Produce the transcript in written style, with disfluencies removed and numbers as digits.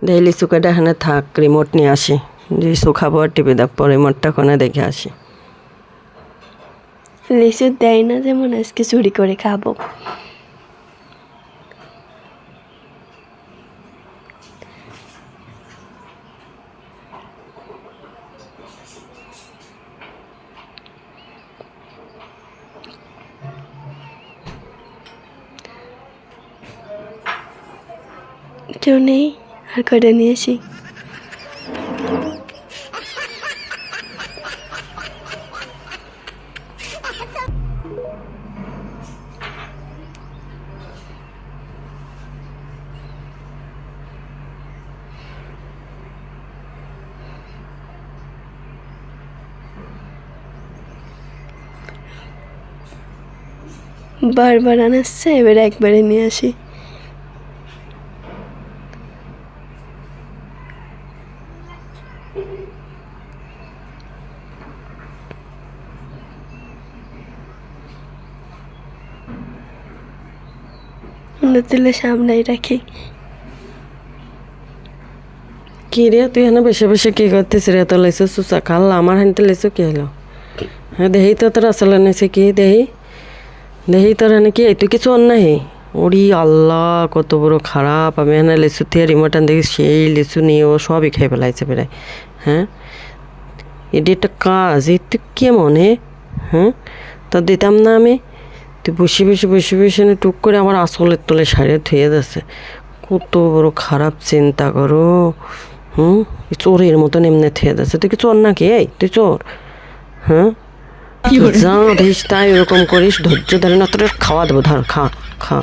দেখি লিচু কেটে এখানে থাক, রিমোট নিয়ে আসি। লিচু খাবো আর টিপে দেখবো, রিমোটটা কোনে দেখে আসি। লিচু দেয় না যেমন আজকে চুরি করে খাবো। কেউ নেই, আর কয়টা নিয়ে আসি। বারবার আনাচ্ছে, এবার একবারে নিয়ে আসি। অন্য তুলে সামলাই রাখি। কি রে তুই এখানে বসে বসে কি করতেছিস রে? তো লেসু চুচা খাল, আমার হানতে লেসু কি হলো? হ্যাঁ দেহি তো তোর আসলে নেছে কি দেহি দেহি তোর এনে কি তুই কিছু অন্য হে? ওরি আল্লাহ কত বড় খারাপ! আমি এখানে লেসু থেকে রিমোট আন দেখি সেই লেসু নিয়ে ও সবই খেয়ে ফেলাইছে বেড়ায়। হ্যাঁ এটি একটা কাজ, এই তুই কেমন হে? হ্যাঁ তা দিতাম না আমি? তুই বসে বসে বসে বসে টুক করে আমার আসলের তলে সারিয়ে থুয়ে যাচ্ছে। কত বড় খারাপ চিন্তা করো। চোরের মতন এমনি থুয়ে যাচ্ছে। তুই কি চোর নাকি? এই তুই চোর? হ্যাঁ যা দেখিস তাই ওরকম করিস, ধৈর্য ধরে না তোর খাওয়া দেবো, ধর খা খা।